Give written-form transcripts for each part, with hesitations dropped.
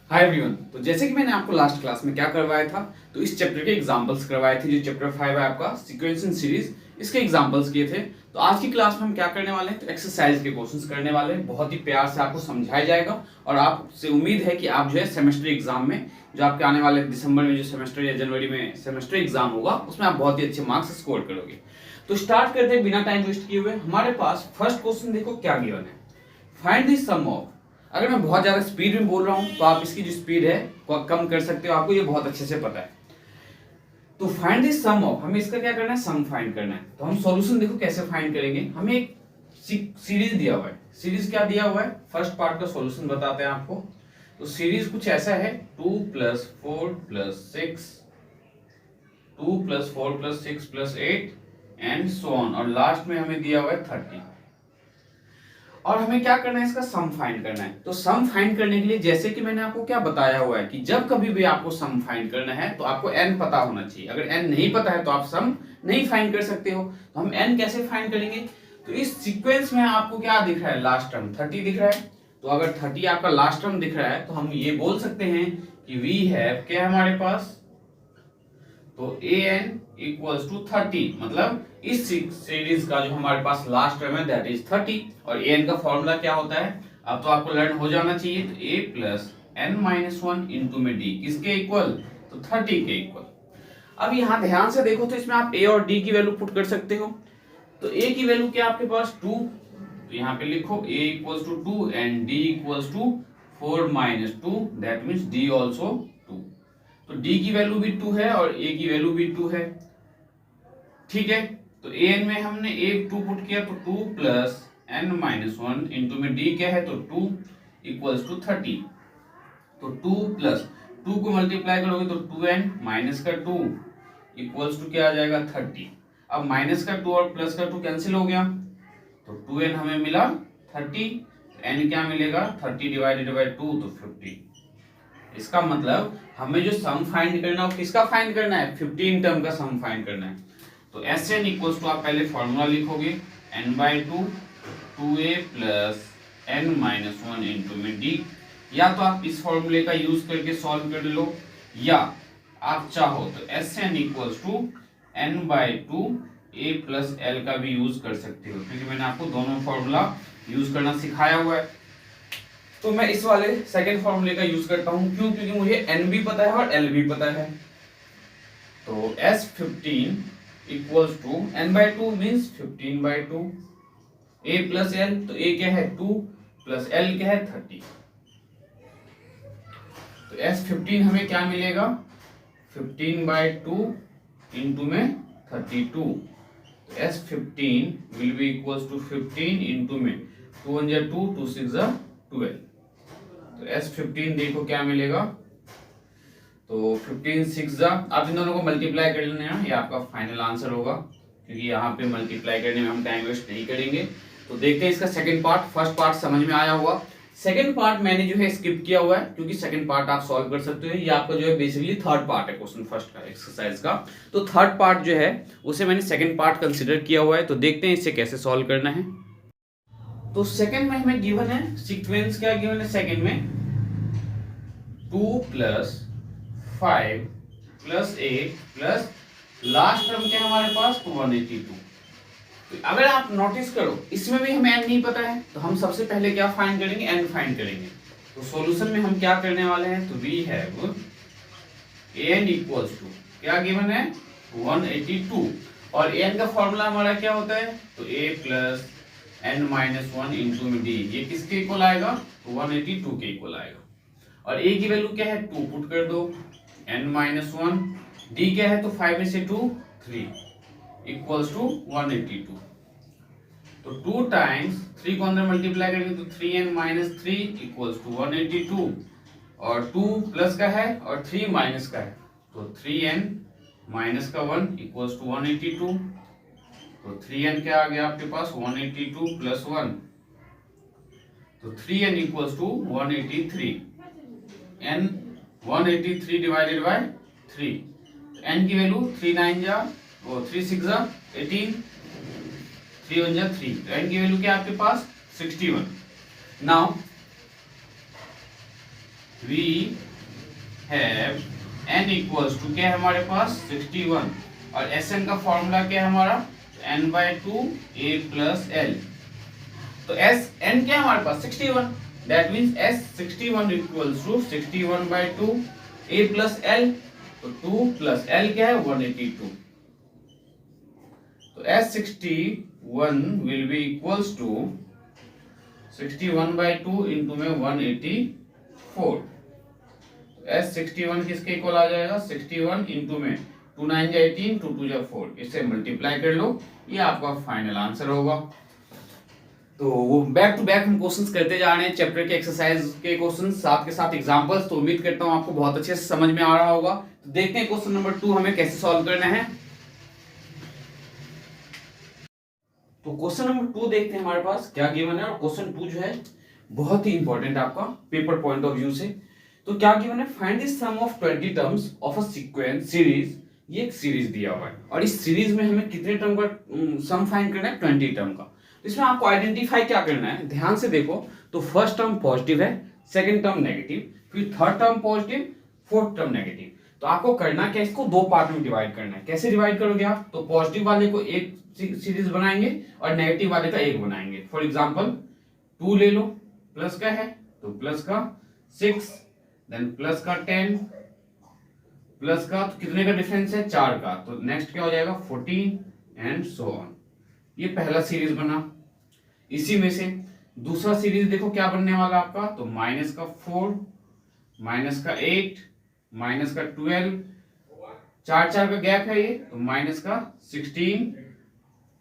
Hi everyone. तो जैसे कि मैंने आपको लास्ट क्लास में क्या करवाया था, तो इस चैप्टर के एग्जांपल्स करवाए थे। जो चैप्टर 5 है आपका सीक्वेंस इन सीरीज, इसके एग्जांपल्स किए थे। तो आज की क्लास में हम क्या करने वाले हैं, तो एक्सरसाइज के क्वेश्चंस करने वाले हैं। बहुत ही प्यार से आपको समझाया जाएगा और आपसे उम्मीद है कि आप जो है सेमेस्टर एग्जाम में, जो आपके आने वाले दिसंबर में जो सेमेस्टर या जनवरी में सेमेस्टर एग्जाम होगा, उसमें आप बहुत ही अच्छे मार्क्स स्कोर करोगे। तो स्टार्ट करते हैं बिना टाइम वेस्ट किए हुए। हमारे पास फर्स्ट क्वेश्चन देखो क्या गिवन है। Find the sum of. अगर मैं बहुत ज्यादा स्पीड में बोल रहा हूं तो आप इसकी जो स्पीड है वो कम कर सकते हो, आपको ये बहुत अच्छे से पता है। तो फाइंड द सम ऑफ, हमें इसका क्या करना है, सम फाइंड करना है। तो हम सॉल्यूशन देखो कैसे फाइंड करेंगे। हमें एक सीरीज दिया हुआ है। सीरीज क्या दिया हुआ है, फर्स्ट पार्ट का सॉल्यूशन बताते हैं आपको। तो सीरीज कुछ ऐसा है, 2 + 4 + 6, 2 + 4 + 6 + 8 एंड सो ऑन, और लास्ट में हमें दिया हुआ है 30। और हमें क्या करना है, इसका सम फाइंड करना है। तो सम फाइंड करने के लिए जैसे कि मैंने आपको क्या बताया हुआ है कि जब कभी भी आपको सम फाइंड करना है तो आपको n पता होना चाहिए। अगर n नहीं पता है तो आप सम नहीं फाइंड कर सकते हो। तो हम n कैसे फाइंड करेंगे, तो इस सीक्वेंस में आपको क्या दिख रहा है, लास्ट टर्म 30 दिख रहा है। तो अगर 30 आपका लास्ट टर्म दिख रहा है तो हम ये बोल सकते हैं कि वी हैव क्या है हमारे पास, तो an इक्वल्स टू 30, मतलब इस सीरीज का जो हमारे पास लास्ट टर्म है दैट इज 30। और an का फॉर्मूला क्या होता है, अब तो आपको लर्न हो जाना चाहिए। तो a plus n minus one into में d, किसके इक्वल, तो 30 के इक्वल। अब यहाँ ध्यान से देखो तो इसमें आप a और d की वैल्यू पुट कर सकते हो। तो a की वैल्यू क्या आपके पास 2, तो यहाँ पे लिखो a equals to 2 and d equals to 4 minus 2, that means d also 2। तो d की वैल्यू भी 2 है और a की वैल्यू भी 2 है, ठीक है। तो an में हमने a 2 पुट किया, तो 2 plus n minus one into में d क्या है, तो 2 इक्वल्स टू 30। तो 2 प्लस 2 को मल्टीप्लाई करोगे तो 2n माइनस का 2 इक्वल्स टू क्या आ जाएगा, 30। अब माइनस का 2 और प्लस का 2 कैंसिल हो गया, तो 2n हमें मिला 30। n क्या मिलेगा, 30 डिवाइडेड बाई 2, तो 50। इसका मतलब हमें जो सम फाइंड करना है वो किसका फाइंड करना है, 15 टर्म का सम फाइंड करना है। तो Sn इक्वल्स टू आप पहले फॉर्मूला लिखोगे n/2 2a plus n minus one into में d। या तो आप इस फॉर्मूले का यूज करके सॉल्व कर लो, या आप चाहो तो Sn equals to n/2 a plus l का भी यूज कर सकते हो, क्योंकि मैंने आपको दोनों फॉर्मूला यूज करना सिखाया हुआ है। तो मैं इस वाले सेकंड फॉर्मूले का यूज करता हूं, क्यों, क्योंकि मुझे n भी पता है और l भी पता है। तो S15 equals to n/2 means 15/2, a plus l, तो a क्या है 2 प्लस l क्या है 30। तो S15 हमें क्या मिलेगा, 15/2 इंटू में 32। तो S15 will be equals to 15 into में 2 1 2 2 6 12। तो S15 देखो क्या मिलेगा, तो 15 6 आप इन दोनों को मल्टीप्लाई कर लेना है, ये आपका फाइनल आंसर होगा, क्योंकि यहाँ पे मल्टीप्लाई करने में हम टाइम वेस्ट नहीं करेंगे। तो देखते हैं इसका सेकंड पार्ट। फर्स्ट पार्ट समझ में आया होगा, सेकंड पार्ट मैंने जो है स्किप किया हुआ है, क्योंकि सेकंड पार्ट आप सॉल्व कर सकते हो। ये आपका जो है बेसिकली थर्ड पार्ट है क्वेश्चन फर्स्ट का एक्सरसाइज का। तो थर्ड पार्ट जो है उसे मैंने सेकंड पार्ट कंसिडर किया हुआ है। तो देखते हैं इसे कैसे सॉल्व करना है। तो सेकंड में हमें गिवन है सीक्वेंस, क्या गिवन है सेकंड में, 2 + 5 + 8 प्लस लास्ट टर्म क्या है हमारे पास, 182। तो अगर आप नोटिस करो इसमें भी हमें n नहीं पता है, तो हम सबसे पहले क्या फाइंड करेंगे, n फाइंड करेंगे। तो सॉल्यूशन में हम क्या करने वाले हैं, तो we have an equals to क्या गिवन है, 182। और an का फॉर्मूला हमारा क्या होता है, तो a plus n minus one into में d, ये किसके इक्वल आएगा, 182 के इक्वल आएगा। और a की वैल्यू क्या है, 2 पुट कर दो, n माइनस वन, d क्या है, तो 5 में से 2 3 इक्वल्स टू 182। तो 2 टाइम्स 3 को अंदर मल्टीप्लाई करेंगे तो 3n माइनस 3 इक्वल्स टू 182। और 2 प्लस का है और 3 माइनस का है, तो 3n माइनस का 1 इक्वल्स टू 182। तो 3n क्या आ गया आपके पास, 182 प्लस 1, तो 3n equals to 183। n 183 divided by 3, n की वैल्यू 3 9 जा वो 3 6 जा 18, 3 1 जा 3, तो n की वैल्यू क्या है आपके पास 61। Now we have n equals to क्या है हमारे पास 61 और Sn का फॉर्मूला क्या है हमारा n/2 a प्लस l। तो Sn क्या है हमारे पास 61, that means S61 equals to 61/2 a plus l। तो 2 प्लस l क्या है 182। तो S61 will be equals to 61/2 into में 184। S61 किसके इक्वल आ जाएगा 61 इंटू में 2 9 18 2 2 4, इसे मल्टीप्लाई कर लो, ये आपका फाइनल आंसर होगा। तो वो बैक टू बैक हम क्वेश्चंस करते जा रहे हैं चैप्टर के एक्सरसाइज के क्वेश्चंस साथ के साथ एग्जांपल्स। तो उम्मीद करता हूं आपको बहुत अच्छे से समझ में आ रहा होगा। तो देखते हैं क्वेश्चन नंबर 2 हमें कैसे सॉल्व करना है। तो क्वेश्चन नंबर 2 देखते हैं हमारे पास क्या गिवन है। और क्वेश्चन 2 जो है बहुत ही इंपॉर्टेंट आपका पेपर पॉइंट ऑफ व्यू से। तो क्या गिवन है, find the sum of 20 terms of a sequence series. ये एक सीरीज दिया हुआ है और इस सीरीज में हमें कितने टर्म का सम फाइंड करना है 20 टर्म का। तो इसमें आपको आइडेंटिफाई क्या करना है, ध्यान से देखो। तो फर्स्ट टर्म पॉजिटिव है, सेकंड टर्म नेगेटिव, फिर third term positive, fourth term negative. तो आपको करना क्या, इसको दो पार्ट में डिवाइड करना है। कैसे डिवाइड करोगे आप, तो पॉजिटिव वाले को एक सीरीज बनाएंगे और नेगेटिव वाले का एक बनाएंगे। फॉर एग्जांपल 2 ले लो, प्लस का है तो प्लस का 6, देन प्लस का 10, प्लस का तो कितने का डिफरेंस है 4 का, तो नेक्स्ट क्या हो जाएगा 14 एंड सो ऑन। ये पहला सीरीज बना। इसी में से दूसरा सीरीज देखो क्या बनने वाला आपका, तो माइनस का 4, माइनस का 8, माइनस का 12, 4 4 का गैप है ये, तो माइनस का 16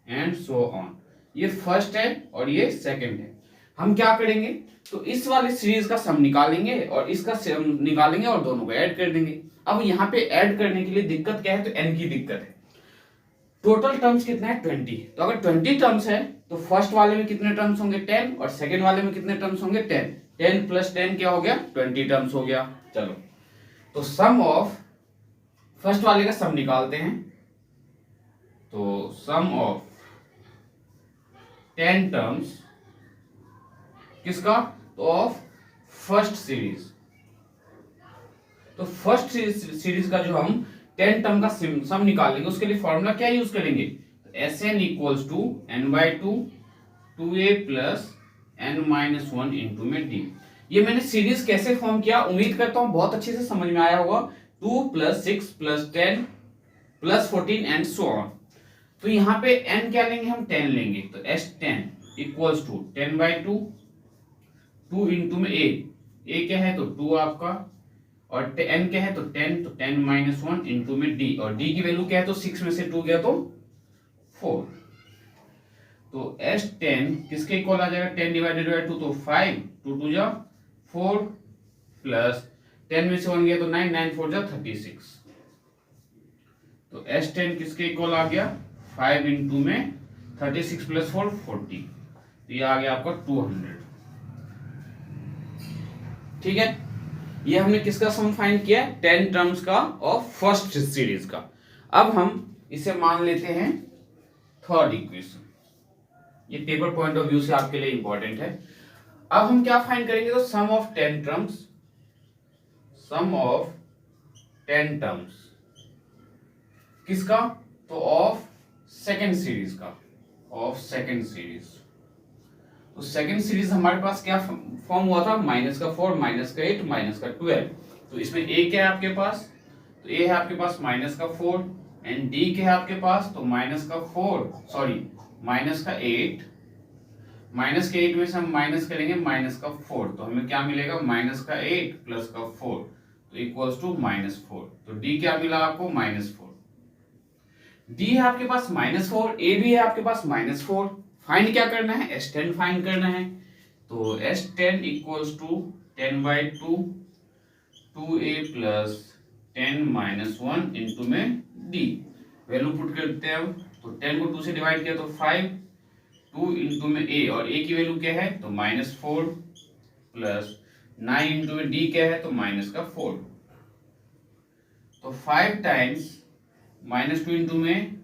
एंड सो ऑन। ये फर्स्ट है और ये सेकंड है। हम क्या करेंगे, तो इस वाले सीरीज का सम निकालेंगे और इसका सम निकालेंगे और दोनों को ऐड कर देंगे। अब यहाँ पे ऐड करने के लिए दिक्कत क्या है, तो n की दिक्कत है। टोटल टर्म्स कितना है 20। तो अगर 20 टर्म्स है तो फर्स्ट वाले में कितने टर्म्स होंगे 10 और सेकंड वाले में कितने टर्म्स होंगे 10। 10 प्लस 10 क्या हो गया 20 टर्म्स हो गया। चलो तो सम ऑफ फर्स्ट वाले का सम निकालते हैं। तो सम ऑफ 10 टर्म्स किसका, तो ऑफ फर्स्ट सीरीज। तो फर्स्ट सीरीज का जो हम 10 टर्म का सम निकालेंगे उसके लिए फॉर्मूला क्या यूज करेंगे, Sn equals to n/2 2a plus n-1 into में d। ये मैंने सीरीज कैसे फॉर्म किया, उम्मीद करता हूं बहुत अच्छे से समझ में आया होगा। 2 plus 6 plus 10 plus 14 and so on. तो यहाँ पे n क्या लेंगे हम 10 लेंगे, तो S10 इक्वल्स टू 10/2 2 इंटू में a क्या है तो 2 आपका, और n क्या है तो 10, तो 10-1 इंटू में d, और d की वैल्यू क्या है तो 6 में से 2 गया तो 4। तो S10 किसके इक्वल आ जाएगा 10 डिवाइडेड बाय 2, तो 5, 2 2 जा 4 प्लस 10 में से 1 गया तो 9, 9 4 जा 36। तो S10 किसके इक्वल आ गया 5 इंटू में 36 प्लस 4 40। तो ये आ गया आपका 200। ठीक है, ये हमने किसका सम फाइंड किया 10 टर्म्स का ऑफ फर्स्ट सीरीज का। अब हम इसे मान लेते हैं थर्ड इक्वेशन। ये पेपर पॉइंट ऑफ व्यू से आपके लिए इंपॉर्टेंट है। अब हम क्या फाइंड करेंगे, तो sum of 10 terms, sum of 10 terms किसका, तो ऑफ सेकेंड सीरीज का, ऑफ सेकेंड सीरीज। तो सेकेंड सीरीज हमारे पास क्या फॉर्म हुआ था, माइनस का 4, माइनस का 8, माइनस का 12। तो इसमें a क्या है आपके पास, तो a है आपके पास माइनस का 4 एंड d क्या है आपके पास, तो माइनस का 4 सॉरी माइनस का 8, माइनस के 8 में से हम माइनस करेंगे माइनस का 4, तो हमें क्या मिलेगा माइनस का 8 प्लस का 4, तो इक्वल्स टू -4। तो d क्या मिला आपको -4। d है आपके पास -4, a भी है आपके पास -4। फाइंड क्या करना है, S10 फाइंड करना है। तो S10 equals to 10/2 2a plus 10-1 into में d। वैल्यू पुट करते हैं अब, तो 10 को 2 से डिवाइड किया तो 5, 2 इंटू में a, और a की वैल्यू क्या है तो -4 प्लस 9 इंटू में d क्या है तो -4। तो 5 टाइम्स -2 इंटू में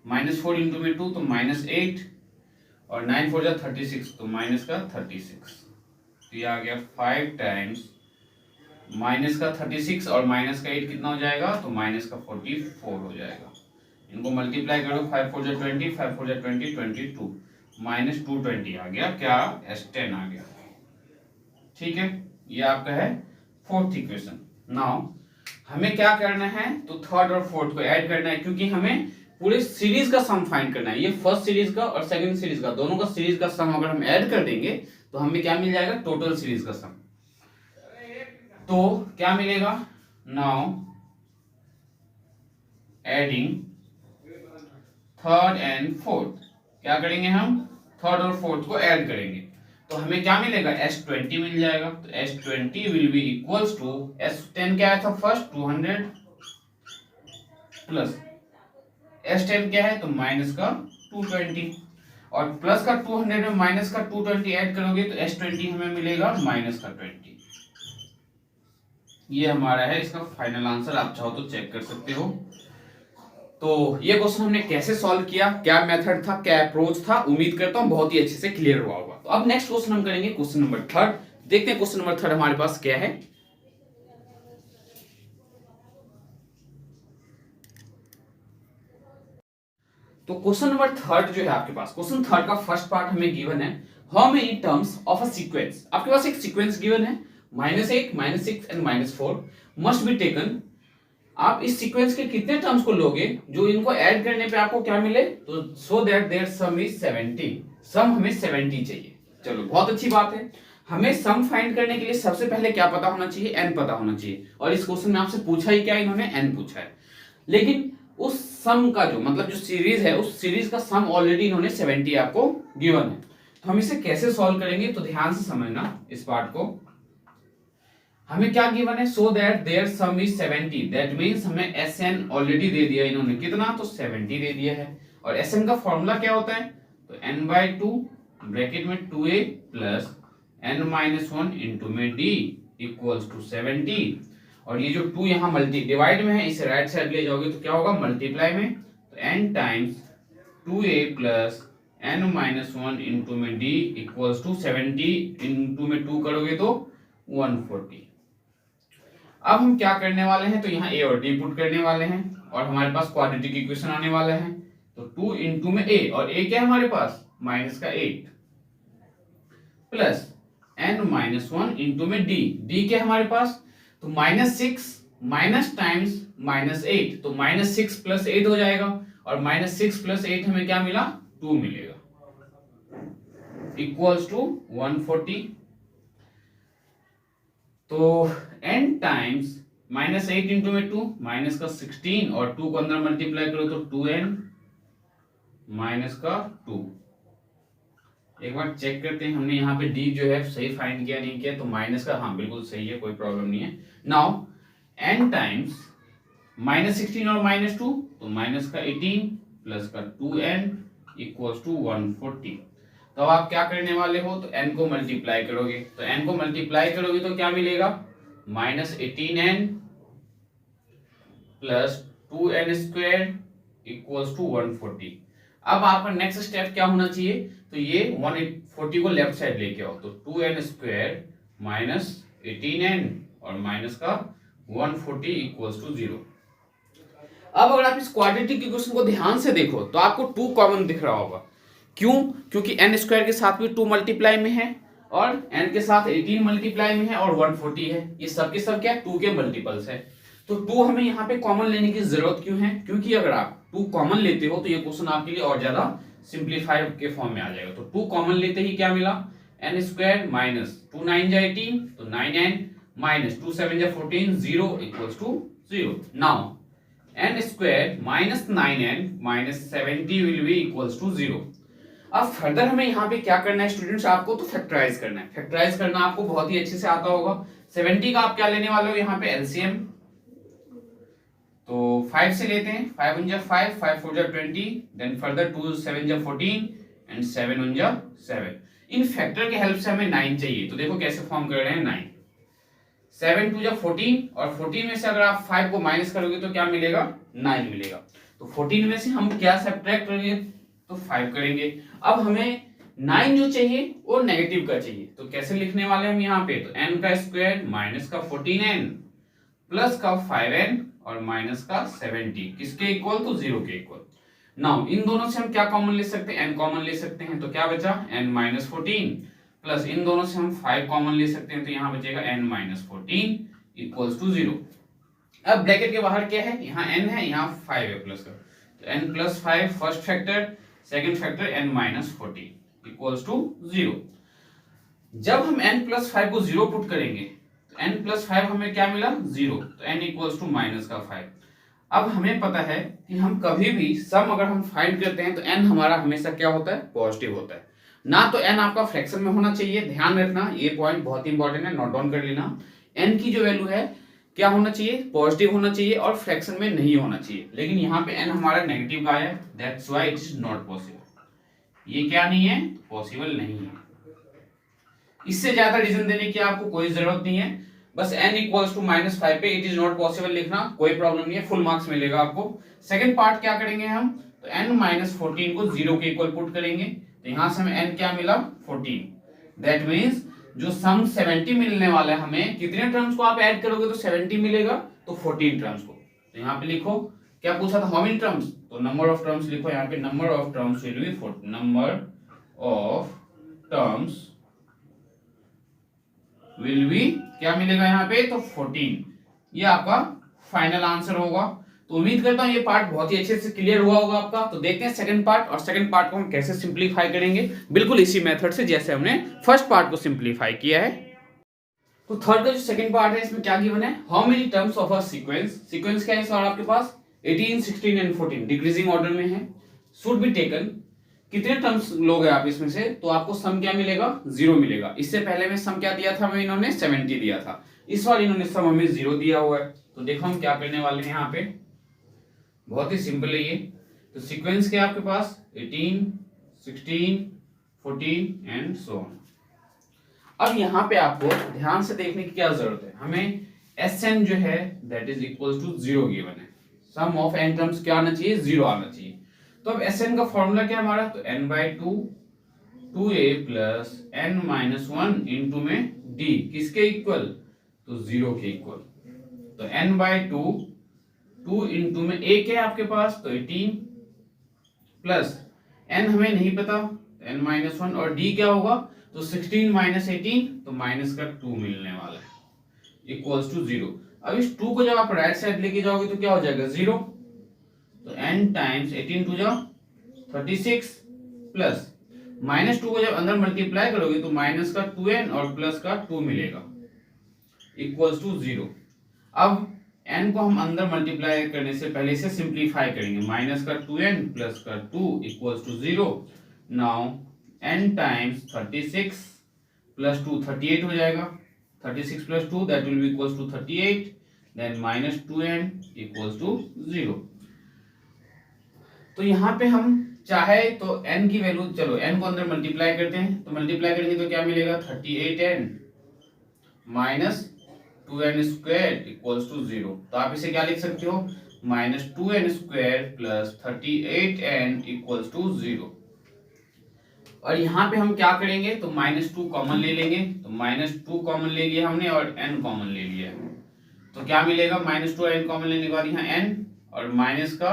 -4 इंटू में 2 तो -8, और 9 4 जा 36, तो -36। तो ये आ गया 5 टाइम्स माइनस का 36 और माइनस का 8 कितना हो जाएगा, तो माइनस का 44 हो जाएगा। इनको मल्टीप्लाई करो, 5 4 20, 5 4 20, 22 माइनस 220 आ गया क्या, S10 आ गया। ठीक है, ये आपका है फोर्थ इक्वेशन। नाउ हमें क्या करना है, तो थर्ड और फोर्थ को ऐड करना है, क्योंकि हमें पूरे सीरीज का सम फाइंड करना है। ये फर्स्ट सीरीज का और सेकंड सीरीज का, दोनों का सीरीज का सम अगर हम ऐड कर देंगे तो हमें क्या मिल जाएगा, टोटल सीरीज का सम। तो क्या मिलेगा, now adding third and fourth, क्या करेंगे हम, थर्ड और फोर्थ को ऐड करेंगे तो हमें क्या मिलेगा, S20 मिल जाएगा। तो S20 will be equals to, S10 क्या है था फर्स्ट 200 प्लस S10 क्या है, तो माइनस का 220 और प्लस का 200 में माइनस का 220 ऐड करोगे तो S20 हमें मिलेगा माइनस का 20। ये हमारा है इसका फाइनल आंसर, आप चाहो तो चेक कर सकते हो। तो ये क्वेश्चन हमने कैसे सॉल्व किया, क्या मेथड था, क्या अप्रोच था, उम्मीद करता हूं बहुत ही अच्छे से क्लियर हुआ होगा। तो अब नेक्स्ट क्वेश्चन हम करेंगे क्वेश्चन नंबर थर्ड। देखते हैं क्वेश्चन नंबर थर्ड हमारे पास क्या है। तो क्वेश्चन नंबर थर्ड जो है आपके पास, क्वेश्चन थर्ड का फर्स्ट पार्ट हमें गिवन है, how many terms of a sequence. आपके पास एक सीक्वेंस गिवन है, -8 -6 एंड -4 मस्ट बी टेकन। आप इस सीक्वेंस के कितने टर्म्स को लोगे जो इनको ऐड करने पे आपको क्या मिले, तो so that their sum is 70। Sum हमें 70 चाहिए। चलो बहुत अच्छी बात है। हमें सम फाइंड करने के लिए सबसे पहले क्या पता होना चाहिए, n पता होना चाहिए। और इस क्वेश्चन में आपसे पूछा ही क्या, इन्होंने n पूछा है। लेकिन उस सम का जो मतलब जो सीरीज है, उस सीरीज का सम ऑलरेडी इन्होंने 70 आपको गिवन है। तो हम इसे कैसे सॉल्व करेंगे, तो ध्यान से समझना इस पार्ट को। हमें क्या गिवन है, so that their sum is 70, that means हमें Sn ऑलरेडी दे दिया इन्होंने, कितना, तो 70 दे दिया है। और Sn का फॉर्मूला क्या होता है, तो n/2 ब्रैकेट में 2a प्लस n-1 इंटू में d इक्वल्स टू 70। और ये जो 2 यहाँ मल्टी डिवाइड में है, इसे राइट साइड ले जाओगे तो क्या होगा, मल्टीप्लाई में, तो n times 2a plus n-1 into में d इक्वल्स टू 70 इंटू में 2 करोगे तो 140। अब हम क्या करने वाले हैं, तो यहाँ a और d पुट करने वाले हैं और हमारे पास क्वाड्रेटिक इक्वेशन आने वाला है। तो 2 इंटू में a, और a क्या है हमारे पास, माइनस का 8 प्लस n-1 इंटू में d क्या है हमारे पास, तो -6 माइनस टाइम्स -8, तो -6 प्लस 8 हो जाएगा। और -6 प्लस 8 हमें क्या मिला, 2 मिलेगा इक्वल्स टू 140। तो n टाइम्स -8 इंटू में 2 माइनस का 16 और 2 को अंदर मल्टीप्लाई करो तो 2n माइनस का 2। एक बार चेक करते हैं हमने यहाँ पे d जो है सही फाइंड किया नहीं किया, तो माइनस का, हाँ बिल्कुल सही है, कोई प्रॉब्लम नहीं है। नाउ n टाइम्स -16 और -2 तो माइनस का 18 प्लस का 2n इक्वल्स टू 140। तो आप क्या करने वाले हो, तो n को मल्टीप्लाई करोगे, तो n को मल्टीप्लाई करोगे तो क्या मिलेगा, -18n plus 2n square equals to 140। अब आपका नेक्स्ट स्टेप क्या होना चाहिए, तो ये 140 को लेफ्ट साइड लेके आओ, तो 2n स्क्वायर माइनस 18n और माइनस का 140 इक्वल्स टू 0। अब अगर आप इस क्वाड्रेटिक इक्वेशन को ध्यान से देखो तो आपको 2 कॉमन दिख रहा होगा। क्यों, क्योंकि n स्क्वायर के साथ भी 2 मल्टीप्लाई में है और n के साथ 18 मल्टीप्लाई में है और 140 है। ये सब के सब क्या 2 के मल्टीपल्स है। तो 2 हमें यहाँ पे कॉमन लेने की जरूरत क्यों है, क्योंकि अगर आप 2 कॉमन लेते हो तो ये क्वेश्चन आपके लिए और ज्यादा सिंप्लीफाई के फॉर्म में आ जाएगा। तो 2 कॉमन लेते ही क्या मिला, n स्क्वायर माइनस 2 9 जा 18 तो 9n माइनस 2 7 जा 14 0 equals to 0। Now n square minus 9n minus 70 will be equals to 0। अब फर्दर हमें यहाँ पे क्या करना है स्टूडेंट्स, आपको तो फैक्टराइज करना है। फैक्टराइज करना आपको बहुत ही अच्छे से आता होगा। 70 का आप क्या लेने वाले हो यहाँ पे एलसीएम, तो 5 से लेते हैं, 5 1 जा 5 5 4 जा 20, देन फर्दर 2 7 जा 14 एंड 7 1 जा 7। इन फैक्टर के हेल्प से हमें 9 चाहिए, तो देखो कैसे फॉर्म कर रहे हैं 9 7 2 जा 14 और 14 में से अगर आप 5 को माइनस करोगे तो क्या मिलेगा, 9 मिलेगा। तो 14 में से हम क्या सब्ट्रैक्ट करेंगे, तो 5 करेंगे। अब हमें 9 जो चाहिए वो नेगेटिव का चाहिए, तो कैसे लिखने वाले हम यहाँ पे, तो n का स्क्वायर माइनस का 14n प्लस का 5n और माइनस का 70 किसके इक्वल, तो 0 के इक्वल। नाउ इन दोनों से हम क्या कॉमन ले सकते हैं, n कॉमन ले सकते हैं, तो क्या बचा n माइनस 14 प्लस इन दोनों से हम 5 कॉमन ले सकते हैं, तो यहाँ बचेगा n माइनस 14 इक्वल्स टू 0। अब ब्रैकेट के बाहर क्या है, यहाँ n है, यहाँ 5 है प्लस का, तो n plus 5 first factor, second factor n minus 14 equals to 0। जब हम n प्लस 5 को 0 पुट करेंगे तो n प्लस 5 हमें क्या मिला 0, तो n इक्वल्स टू माइनस का 5। अब हमें पता है कि हम कभी भी सम अगर हम फाइंड करते हैं तो n हमारा हमेशा क्या होता है, पॉजिटिव होता है। ना तो n आपका फ्रैक्शन में होना चाहिए, ध्यान रखना ये पॉइंट बहुत ही इंपॉर्टेंट है, नोट डाउन कर लेना। n की जो वैल्यू है क्या होना चाहिए, पॉजिटिव होना चाहिए और फ्रैक्शन में नहीं होना चाहिए, लेकिन यहाँ पे n हमारा नेगेटिव का है, that's why it is not possible. ये क्या नहीं है, पॉसिबल नहीं है। इससे ज्यादा रीजन देने की आपको कोई जरूरत नहीं है, बस n इक्वल्स टू माइनस 5 पे इट इज नॉट पॉसिबल लिखना, कोई प्रॉब्लम नहीं है, फुल मार्क्स मिलेगा आपको। सेकंड पार्ट क्या करेंगे हम, तो n माइनस 14 को 0 के इक्वल पुट करेंगे, तो यहां से हमें n क्या मिला 14। दैट मींस जो सम 70 मिलने वाला है हमें, कितने टर्म्स को आप ऐड करोगे तो 70 मिलेगा, तो 14 टर्म्स को। तो यहाँ पे लिखो क्या पूछा था, हाउ मेनी टर्म्स, तो नंबर ऑफ टर्म्स लिखो यहाँ पे, number of terms will be 14, number of terms will be क्या मिलेगा यहाँ पे, तो 14। ये आपका फाइनल आंसर होगा। तो उम्मीद करता हूँ ये पार्ट बहुत ही अच्छे से क्लियर हुआ होगा आपका। तो देखते हैं सेकंड पार्ट, और सेकंड पार्ट को हम कैसे सिंपलीफाई करेंगे, बिल्कुल इसी मेथड से जैसे हमने फर्स्ट पार्ट को सिंपलीफाई किया है। तो थर्ड का जो सेकंड पार्ट है इसमें क्या गिवन है, how many terms of a sequence, sequence क्या है इस बार आपके पास 18, 16 एंड 14 डिक्रीजिंग ऑर्डर में है, शुड बी टेकन, कितने टर्म्स लोगे आप इसमें से, तो आपको सम क्या मिलेगा 0 मिलेगा। इससे पहले में सम क्या दिया था हमें, इन्होंने 70 दिया था, इस बार इन्होंने सम हमें 0 दिया हुआ है। तो देखो हम क्या करने वाले हैं यहाँ पे, बहुत ही सिंपल है ये। तो सीक्वेंस क्या है आपके पास 18, 16, 14 एंड सो ऑन। अब यहाँ पे आपको ध्यान से देखने की क्या जरूरत है, हमें Sn जो है that is equal to 0 given है, सम ऑफ n टर्म्स क्या आना चाहिए 0 आना चाहिए। तो अब Sn का फॉर्मूला क्या है हमारा, तो n by 2 2a plus n minus 1 into में d किसके इक्वल, तो 0 के इक्वल। तो n बाई 2 इंटू में a क्या है आपके पास, तो 18 प्लस n हमें नहीं पता n माइनस 1 और d क्या होगा, तो 16 माइनस 18 तो माइनस का 2 मिलने वाला है इक्वल्स टू 0। अब इस 2 को जब आप राइट साइड लेके जाओगे तो क्या हो जाएगा 0, तो n टाइम्स 18 टू जा 36 प्लस माइनस 2 को जब अंदर मल्टीप्लाई करोगे तो माइनस का 2n और प्लस का 2 मिलेगा इक्वल्स टू 0। अब n को हम अंदर मल्टीप्लाई करने से पहले इसे सिंप्लीफाई करेंगे, माइनस का 2n प्लस का 2 equals to 0। Now n times 36 plus 2 38 हो जाएगा, 36 plus 2 that will be equals to 38, then minus 2n equals to 0। तो यहाँ पे हम चाहे तो n की वैल्यू, चलो n को अंदर मल्टीप्लाई करते हैं, तो मल्टीप्लाई करेंगे तो क्या मिलेगा 38n minus 2n square equals to 0। तो आप इसे क्या लिख सकते हो, minus 2n square plus 38n equals to 0। और यहाँ पे हम क्या करेंगे, तो माइनस 2 कॉमन ले लेंगे, तो माइनस 2 कॉमन ले लिया हमने और n कॉमन ले लिया, तो क्या मिलेगा माइनस 2 n कॉमन लेने के बाद यहाँ n और माइनस का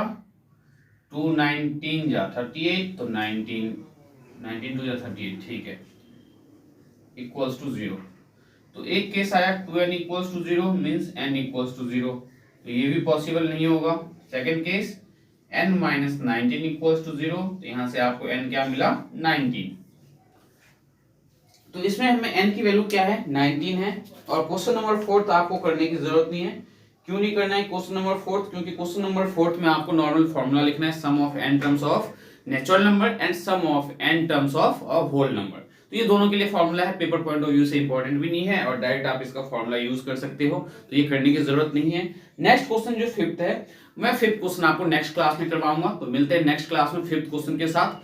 2 19 जा 38, तो 19 टू जा 38, ठीक है इक्वल्स टू 0। तो एक केस आया 2n equals to 0 means n equals to 0, तो ये भी पॉसिबल नहीं होगा। Second case n minus 19 equals to 0, तो यहाँ से आपको n क्या मिला 19। तो इसमें हमें n की वैल्यू क्या है 19 है। और क्वेश्चन नंबर 4 आपको करने की जरूरत नहीं है, क्यों नहीं करना है क्वेश्चन नंबर 4, क्योंकि क्वेश्चन नंबर 4 में आपको नॉर्मल फॉर्मूला लिखना है, sum of n terms of natural number and sum of n terms of a whole number. तो ये दोनों के लिए फॉर्मूला है, पेपर पॉइंट ऑफ व्यू से इंपॉर्टेंट भी नहीं है और डायरेक्ट आप इसका फॉर्मूला यूज कर सकते हो, तो ये करने की जरूरत नहीं है। नेक्स्ट क्वेश्चन जो 5th है, मैं 5th क्वेश्चन आपको नेक्स्ट क्लास में करवाऊंगा, तो मिलते हैं नेक्स्ट क्लास में 5th क्वेश्चन के साथ।